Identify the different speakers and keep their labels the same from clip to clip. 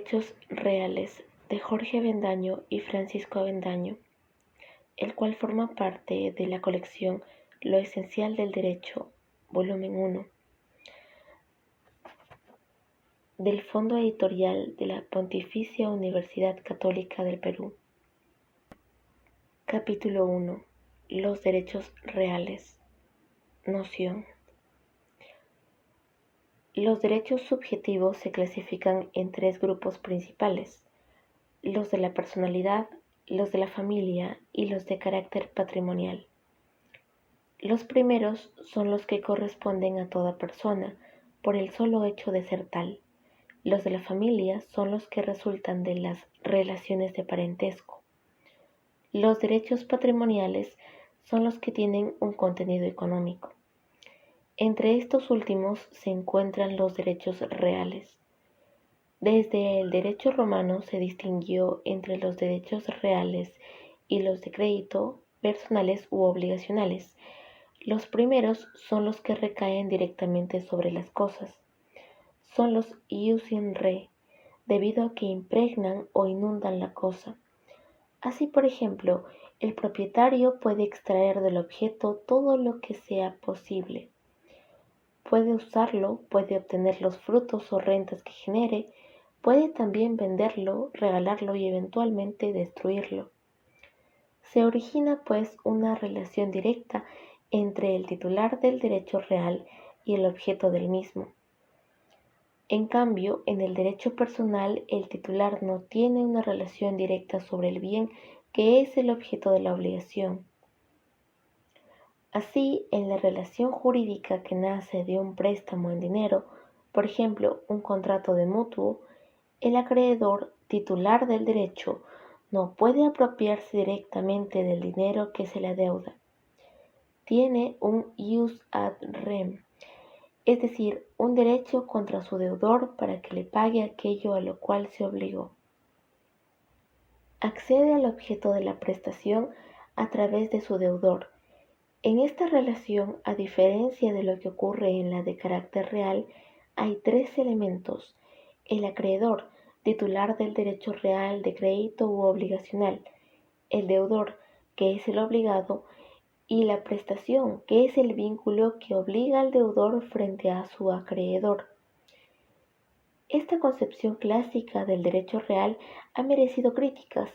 Speaker 1: Derechos reales de Jorge Avendaño y Francisco Avendaño, el cual forma parte de la colección Lo esencial del derecho, volumen 1, del Fondo Editorial de la Pontificia Universidad Católica del Perú. Capítulo 1. Los derechos reales. Noción. Los derechos subjetivos se clasifican en tres grupos principales: los de la personalidad, los de la familia y los de carácter patrimonial. Los primeros son los que corresponden a toda persona por el solo hecho de ser tal. Los de la familia son los que resultan de las relaciones de parentesco. Los derechos patrimoniales son los que tienen un contenido económico. Entre estos últimos se encuentran los derechos reales. Desde el derecho romano se distinguió entre los derechos reales y los de crédito, personales u obligacionales. Los primeros son los que recaen directamente sobre las cosas. Son los ius in re, debido a que impregnan o inundan la cosa. Así, por ejemplo, el propietario puede extraer del objeto todo lo que sea posible. Puede usarlo, puede obtener los frutos o rentas que genere, puede también venderlo, regalarlo y eventualmente destruirlo. Se origina, pues, una relación directa entre el titular del derecho real y el objeto del mismo. En cambio, en el derecho personal, el titular no tiene una relación directa sobre el bien que es el objeto de la obligación. Así, en la relación jurídica que nace de un préstamo en dinero, por ejemplo, un contrato de mutuo, el acreedor titular del derecho no puede apropiarse directamente del dinero que se le adeuda. Tiene un ius ad rem, es decir, un derecho contra su deudor para que le pague aquello a lo cual se obligó. Accede al objeto de la prestación a través de su deudor. En esta relación, a diferencia de lo que ocurre en la de carácter real, hay tres elementos: el acreedor, titular del derecho real de crédito u obligacional; el deudor, que es el obligado; y la prestación, que es el vínculo que obliga al deudor frente a su acreedor. Esta concepción clásica del derecho real ha merecido críticas.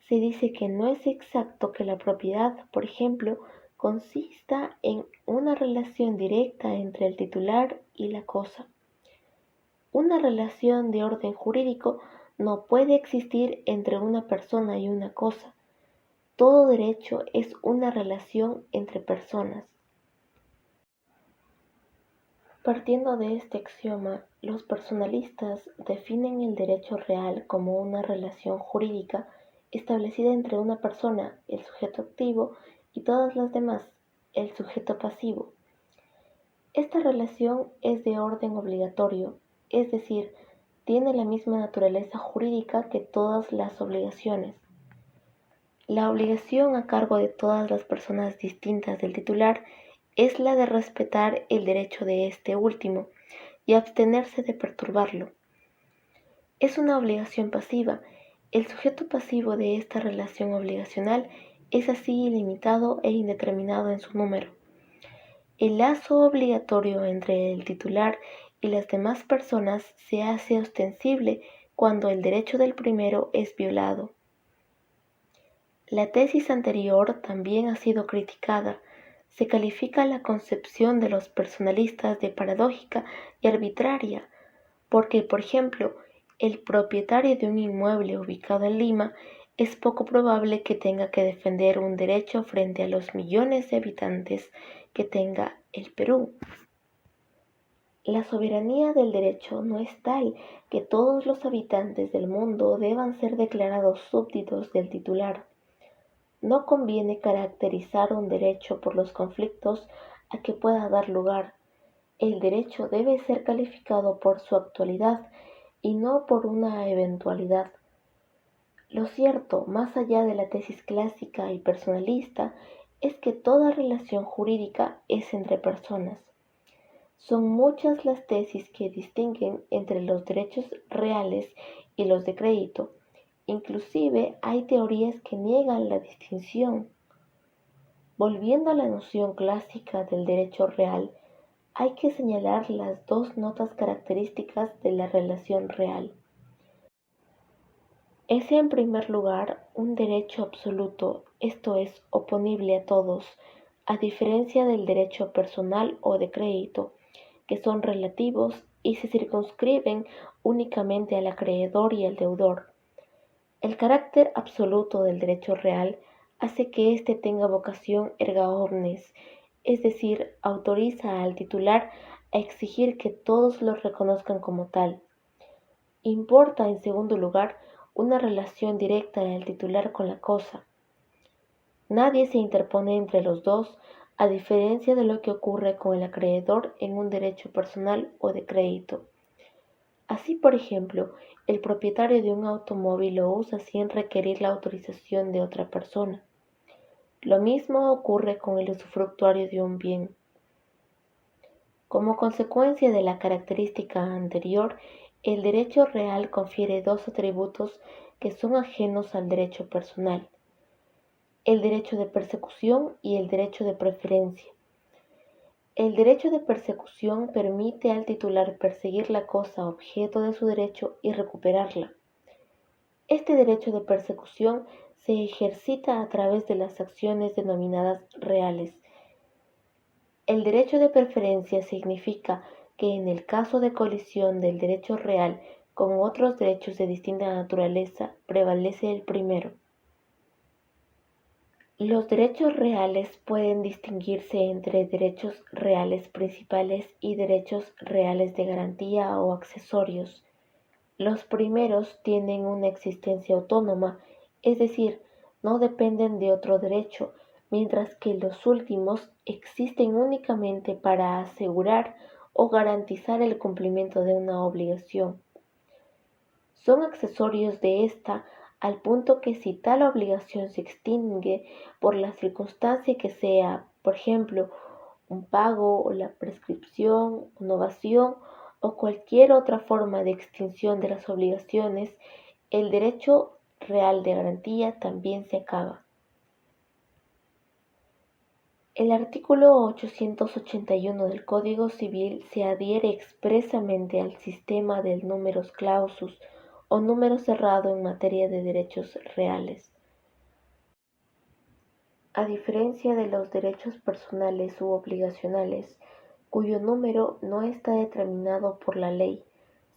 Speaker 1: Se dice que no es exacto que la propiedad, por ejemplo, consista en una relación directa entre el titular y la cosa. Una relación de orden jurídico no puede existir entre una persona y una cosa. Todo derecho es una relación entre personas. Partiendo de este axioma, los personalistas definen el derecho real como una relación jurídica establecida entre una persona, el sujeto activo, y todas las demás, el sujeto pasivo. Esta relación es de orden obligatorio, es decir, tiene la misma naturaleza jurídica que todas las obligaciones. La obligación a cargo de todas las personas distintas del titular es la de respetar el derecho de este último y abstenerse de perturbarlo. Es una obligación pasiva. El sujeto pasivo de esta relación obligacional es así ilimitado e indeterminado en su número. El lazo obligatorio entre el titular y las demás personas se hace ostensible cuando el derecho del primero es violado. La tesis anterior también ha sido criticada. Se califica la concepción de los personalistas de paradójica y arbitraria, porque, por ejemplo, el propietario de un inmueble ubicado en Lima es poco probable que tenga que defender un derecho frente a los millones de habitantes que tenga el Perú. La soberanía del derecho no es tal que todos los habitantes del mundo deban ser declarados súbditos del titular. No conviene caracterizar un derecho por los conflictos a que pueda dar lugar. El derecho debe ser calificado por su actualidad y no por una eventualidad. Lo cierto, más allá de la tesis clásica y personalista, es que toda relación jurídica es entre personas. Son muchas las tesis que distinguen entre los derechos reales y los de crédito. Inclusive hay teorías que niegan la distinción. Volviendo a la noción clásica del derecho real, hay que señalar las dos notas características de la relación real. Es en primer lugar un derecho absoluto, esto es, oponible a todos, a diferencia del derecho personal o de crédito, que son relativos y se circunscriben únicamente al acreedor y al deudor. El carácter absoluto del derecho real hace que éste tenga vocación erga omnes, es decir, autoriza al titular a exigir que todos lo reconozcan como tal. Importa, en segundo lugar, una relación directa del titular con la cosa. Nadie se interpone entre los dos, a diferencia de lo que ocurre con el acreedor en un derecho personal o de crédito. Así, por ejemplo, el propietario de un automóvil lo usa sin requerir la autorización de otra persona. Lo mismo ocurre con el usufructuario de un bien. Como consecuencia de la característica anterior, el derecho real confiere dos atributos que son ajenos al derecho personal: el derecho de persecución y el derecho de preferencia. El derecho de persecución permite al titular perseguir la cosa objeto de su derecho y recuperarla. Este derecho de persecución se ejercita a través de las acciones denominadas reales. El derecho de preferencia significa que en el caso de colisión del derecho real con otros derechos de distinta naturaleza, prevalece el primero. Los derechos reales pueden distinguirse entre derechos reales principales y derechos reales de garantía o accesorios. Los primeros tienen una existencia autónoma, es decir, no dependen de otro derecho, mientras que los últimos existen únicamente para asegurar o garantizar el cumplimiento de una obligación. Son accesorios de esta al punto que si tal obligación se extingue por la circunstancia que sea, por ejemplo, un pago o la prescripción, novación o cualquier otra forma de extinción de las obligaciones, el derecho real de garantía también se acaba. El artículo 881 del Código Civil se adhiere expresamente al sistema del numerus clausus o número cerrado en materia de derechos reales. A diferencia de los derechos personales u obligacionales, cuyo número no está determinado por la ley,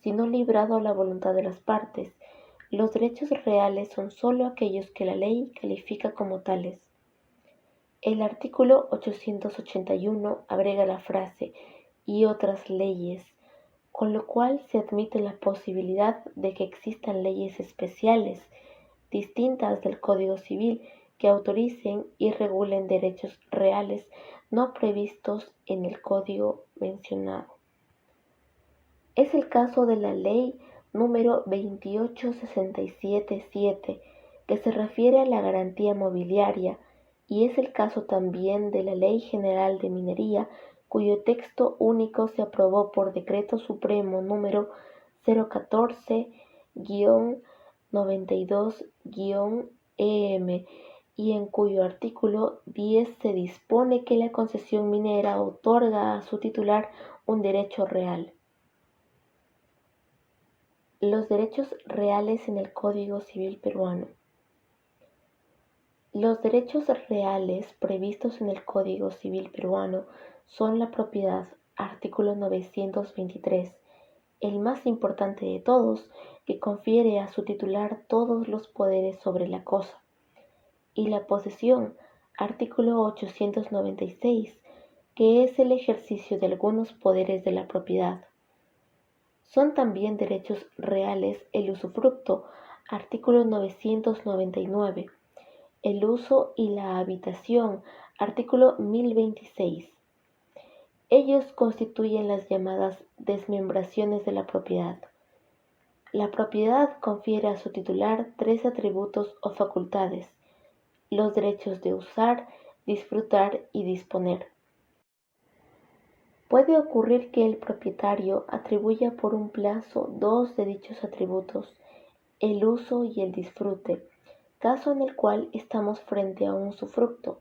Speaker 1: sino librado a la voluntad de las partes, los derechos reales son sólo aquellos que la ley califica como tales. El artículo 881 agrega la frase "y otras leyes", con lo cual se admite la posibilidad de que existan leyes especiales, distintas del Código Civil, que autoricen y regulen derechos reales no previstos en el código mencionado. Es el caso de la Ley número 28677, que se refiere a la garantía mobiliaria, y es el caso también de la Ley General de Minería, cuyo texto único se aprobó por Decreto Supremo número 014-92-EM, y en cuyo artículo 10 se dispone que la concesión minera otorga a su titular un derecho real. Los derechos reales en el Código Civil peruano. Los derechos reales previstos en el Código Civil peruano son la propiedad, artículo 923, el más importante de todos, que confiere a su titular todos los poderes sobre la cosa, y la posesión, artículo 896, que es el ejercicio de algunos poderes de la propiedad. Son también derechos reales el usufructo, artículo 999, el uso y la habitación, artículo 1026. Ellos constituyen las llamadas desmembraciones de la propiedad. La propiedad confiere a su titular tres atributos o facultades: los derechos de usar, disfrutar y disponer. Puede ocurrir que el propietario atribuya por un plazo dos de dichos atributos, el uso y el disfrute, caso en el cual estamos frente a un usufructo,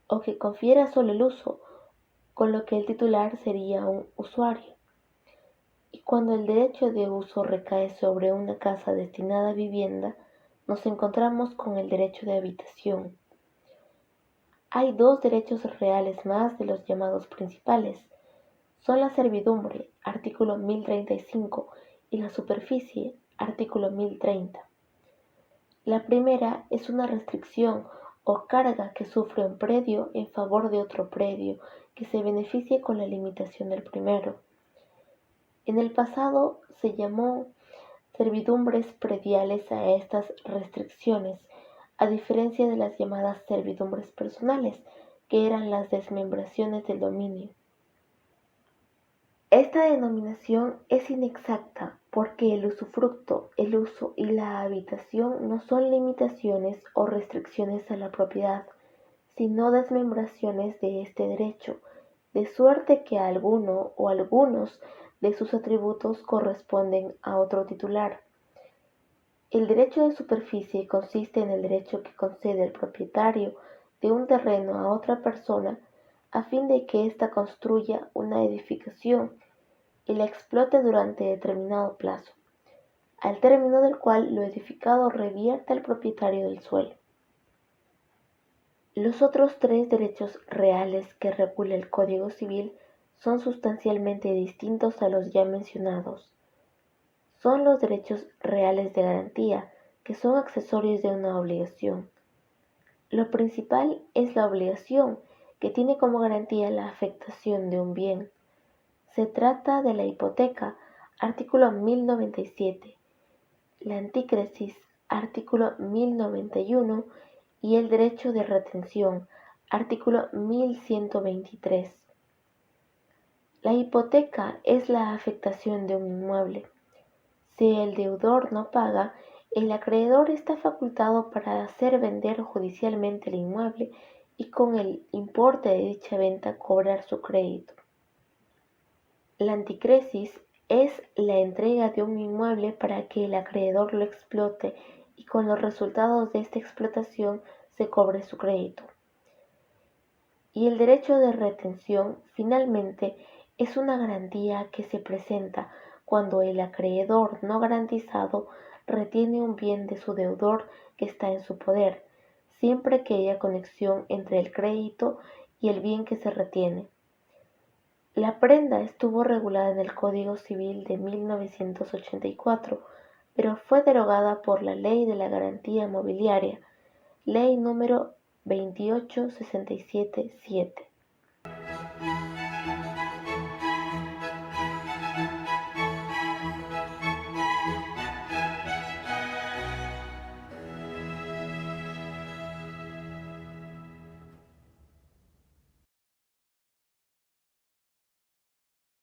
Speaker 1: o que confiera solo el uso, con lo que el titular sería un usuario. Y cuando el derecho de uso recae sobre una casa destinada a vivienda, nos encontramos con el derecho de habitación. Hay dos derechos reales más de los llamados principales. Son la servidumbre, artículo 1035, y la superficie, artículo 1030. La primera es una restricción o carga que sufre un predio en favor de otro predio que se beneficie con la limitación del primero. En el pasado se llamó servidumbres prediales a estas restricciones, a diferencia de las llamadas servidumbres personales, que eran las desmembraciones del dominio. Esta denominación es inexacta porque el usufructo, el uso y la habitación no son limitaciones o restricciones a la propiedad, sino desmembraciones de este derecho, de suerte que alguno o algunos de sus atributos corresponden a otro titular. El derecho de superficie consiste en el derecho que concede el propietario de un terreno a otra persona a fin de que ésta construya una edificación y la explote durante determinado plazo, al término del cual lo edificado revierta al propietario del suelo. Los otros tres derechos reales que regula el Código Civil son sustancialmente distintos a los ya mencionados. Son los derechos reales de garantía, que son accesorios de una obligación. Lo principal es la obligación, que tiene como garantía la afectación de un bien. Se trata de la hipoteca, artículo 1097, la antícresis, artículo 1091, y el derecho de retención, artículo 1123. La hipoteca es la afectación de un inmueble. Si el deudor no paga, el acreedor está facultado para hacer vender judicialmente el inmueble y con el importe de dicha venta cobrar su crédito. La antícresis es la entrega de un inmueble para que el acreedor lo explote y con los resultados de esta explotación se cobre su crédito. Y el derecho de retención, finalmente, es una garantía que se presenta cuando el acreedor no garantizado retiene un bien de su deudor que está en su poder, siempre que haya conexión entre el crédito y el bien que se retiene. La prenda estuvo regulada en el Código Civil de 1984, pero fue derogada por la Ley de la Garantía Mobiliaria, Ley número 28677.